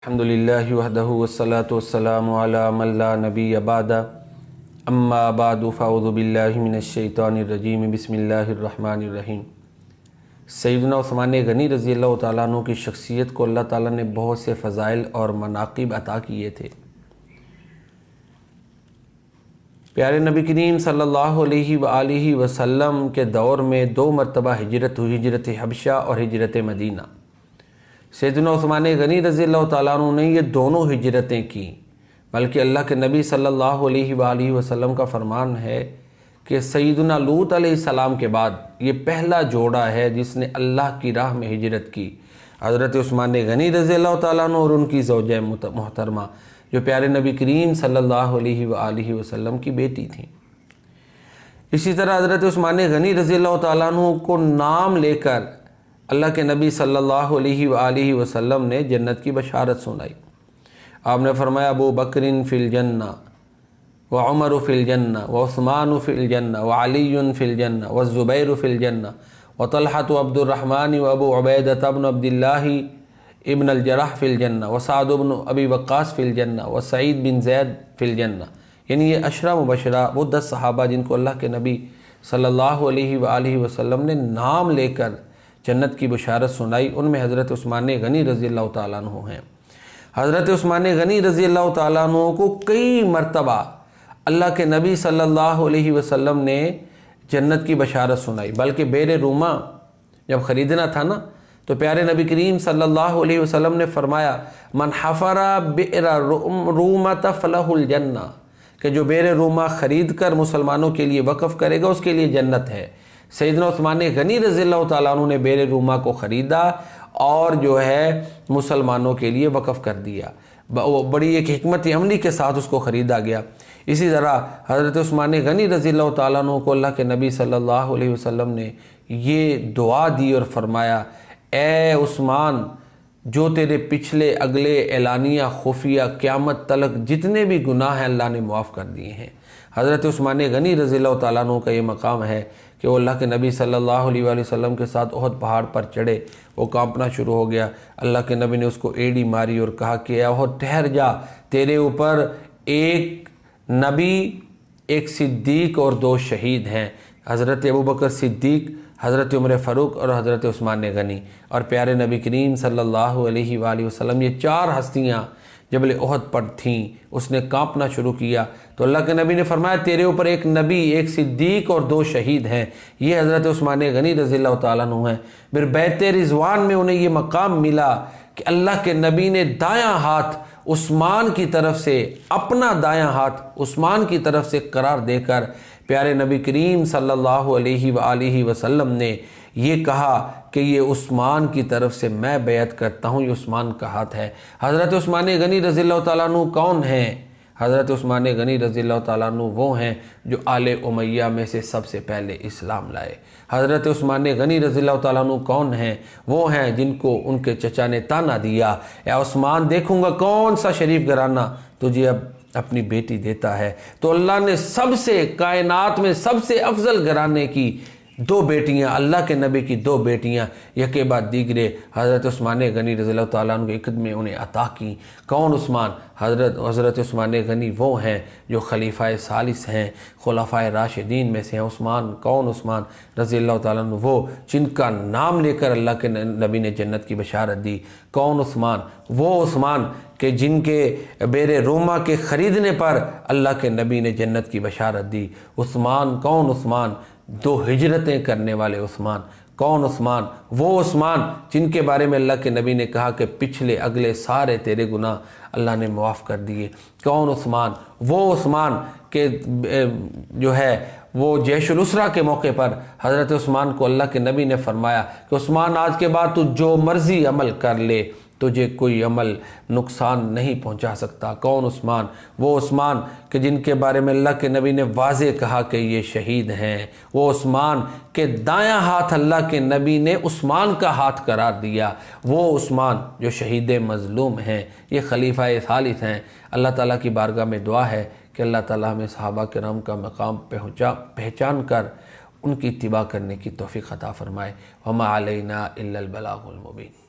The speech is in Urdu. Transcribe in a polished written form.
الحمدللہ وحدہ والصلاة والسلام علی من لا نبی بعد اما بعد فاعوذ باللہ من الشیطان الرجیم بسم اللہ الرحمن الرحیم۔ سیدنا عثمان غنی رضی اللہ تعالیٰ عنہ کی شخصیت کو اللہ تعالیٰ نے بہت سے فضائل اور مناقب عطا کیے تھے۔ پیارے نبی کریم صلی اللہ علیہ وآلہ وسلم کے دور میں 2 مرتبہ ہجرت ہوئی، ہجرت حبشہ اور ہجرت مدینہ۔ سیدنا عثمان غنی رضی اللہ تعالیٰ عنہ نے یہ دونوں ہجرتیں کی، بلکہ اللہ کے نبی صلی اللہ علیہ وآلہ وسلم کا فرمان ہے کہ سیدنا لوط علیہ السلام کے بعد یہ پہلا جوڑا ہے جس نے اللہ کی راہ میں ہجرت کی، حضرت عثمان غنی رضی اللہ تعالیٰ عنہ اور ان کی زوجہ محترمہ جو پیارے نبی کریم صلی اللہ علیہ وآلہ وسلم کی بیٹی تھیں۔ اسی طرح حضرت عثمان غنی رضی اللہ تعالیٰ عنہ کو نام لے کر اللہ کے نبی صلی اللہ علیہ وآلہ وسلم نے جنت کی بشارت سنائی۔ آپ نے فرمایا ابو بکر فی الجنہ وعمر فی الجنہ وعثمان فی الجنہ وعلی فی الجنہ والزبیر فی الجنہ وطلحۃ عبد الرحمن وابو عبیدۃ بن عبد اللہ ابن الجرح فی الجنہ وسعد بن ابی وقاص فی الجنہ وسعید بن زید فی الجنہ، یعنی یہ عشرہ مبشرہ وہ 10 صحابہ جن کو اللہ کے نبی صلی اللہ علیہ وآلہ وسلم نے نام لے کر جنت کی بشارت سنائی، ان میں حضرت عثمان غنی رضی اللہ تعالیٰ عنہ ہیں۔ حضرت عثمان غنی رضی اللہ تعالیٰ عنہ کو کئی مرتبہ اللہ کے نبی صلی اللہ علیہ وسلم نے جنت کی بشارت سنائی، بلکہ بیر روما جب خریدنا تھا نا تو پیارے نبی کریم صلی اللہ علیہ وسلم نے فرمایا من حفر بئر رومۃ فلہ الجنہ، کہ جو بیر روما خرید کر مسلمانوں کے لیے وقف کرے گا اس کے لیے جنت ہے۔ سیدنا عثمان غنی رضی اللہ تعالیٰ عنہ نے بیر روما کو خریدا اور جو ہے مسلمانوں کے لیے وقف کر دیا، بڑی ایک حکمت عملی کے ساتھ اس کو خریدا گیا۔ اسی طرح حضرت عثمان غنی رضی اللہ تعالیٰ عنہ کو اللہ کے نبی صلی اللہ علیہ وسلم نے یہ دعا دی اور فرمایا اے عثمان، جو تیرے پچھلے اگلے اعلانیہ خفیہ قیامت تلک جتنے بھی گناہ ہیں اللہ نے معاف کر دیے ہیں۔ حضرت عثمان غنی رضی اللہ تعالیٰ عنہ کا یہ مقام ہے کہ وہ اللہ کے نبی صلی اللہ علیہ وآلہ وسلم کے ساتھ احد پہاڑ پر چڑھے، وہ کانپنا شروع ہو گیا، اللہ کے نبی نے اس کو ایڑی ماری اور کہا کہ اے احد ٹھہر جا، تیرے اوپر ایک نبی، ایک صدیق اور 2 شہید ہیں، حضرت ابوبکر صدیق، حضرت عمر فاروق اور حضرت عثمان غنی۔ اور پیارے نبی کریم صلی اللہ علیہ وآلہ وسلم یہ 4 ہستیاں جبل احد پر تھیں، اس نے کانپنا شروع کیا تو اللہ کے نبی نے فرمایا تیرے اوپر ایک نبی، ایک صدیق اور 2 شہید ہیں، یہ حضرت عثمان غنی رضی اللہ تعالیٰ عنہ ہیں۔ پھر بیت رضوان میں انہیں یہ مقام ملا کہ اللہ کے نبی نے دایاں ہاتھ عثمان کی طرف سے، اپنا دایاں ہاتھ عثمان کی طرف سے قرار دے کر پیارے نبی کریم صلی اللہ علیہ وآلہ وسلم نے یہ کہا کہ یہ عثمان کی طرف سے میں بیعت کرتا ہوں، یہ عثمان کا ہاتھ ہے۔ حضرت عثمان غنی رضی اللہ تعالیٰ عنہ کون ہیں؟ حضرت عثمان غنی رضی اللہ تعالیٰ عنہ وہ ہیں جو آل امیہ میں سے سب سے پہلے اسلام لائے۔ حضرت عثمان غنی رضی اللہ تعالیٰ عنہ کون ہیں؟ وہ ہیں جن کو ان کے چچا نے تانا دیا اے عثمان دیکھوں گا کون سا شریف گھرانہ تجھے اب اپنی بیٹی دیتا ہے، تو اللہ نے سب سے کائنات میں سب سے افضل گھرانے کی 2 بیٹیاں، اللہ کے نبی کی 2 بیٹیاں یکے بعد دیگرے حضرت عثمان غنی رضی اللہ تعالیٰ عنہ کے عقد میں انہیں عطا کی۔ کون عثمان؟ حضرت عثمان غنی وہ ہیں جو خلیفہ ثالث ہیں، خلفائے راشدین میں سے ہیں۔ عثمان کون؟ عثمان رضی اللہ تعالیٰ عنہ وہ جن کا نام لے کر اللہ کے نبی نے جنت کی بشارت دی۔ کون عثمان؟ وہ عثمان کہ جن کے بیر روما کے خریدنے پر اللہ کے نبی نے جنت کی بشارت دی۔ عثمان کون؟ عثمان 2 ہجرتیں کرنے والے عثمان۔ کون عثمان؟ وہ عثمان جن کے بارے میں اللہ کے نبی نے کہا کہ پچھلے اگلے سارے تیرے گناہ اللہ نے معاف کر دیے۔ کون عثمان؟ وہ عثمان کہ جو ہے وہ جیش الاسرہ کے موقع پر حضرت عثمان کو اللہ کے نبی نے فرمایا کہ عثمان آج کے بعد تو جو مرضی عمل کر لے، تجھے کوئی عمل نقصان نہیں پہنچا سکتا۔ کون عثمان؟ وہ عثمان کہ جن کے بارے میں اللہ کے نبی نے واضح کہا کہ یہ شہید ہیں۔ وہ عثمان کہ دایاں ہاتھ اللہ کے نبی نے عثمان کا ہاتھ قرار دیا۔ وہ عثمان جو شہید مظلوم ہیں، یہ خلیفہ ثالث ہیں۔ اللہ تعالیٰ کی بارگاہ میں دعا ہے کہ اللہ تعالیٰ ہمیں صحابہ کرام کا مقام پہچان کر ان کی اتباع کرنے کی توفیق عطا فرمائے۔ وما علینا الا البلاغ المبین۔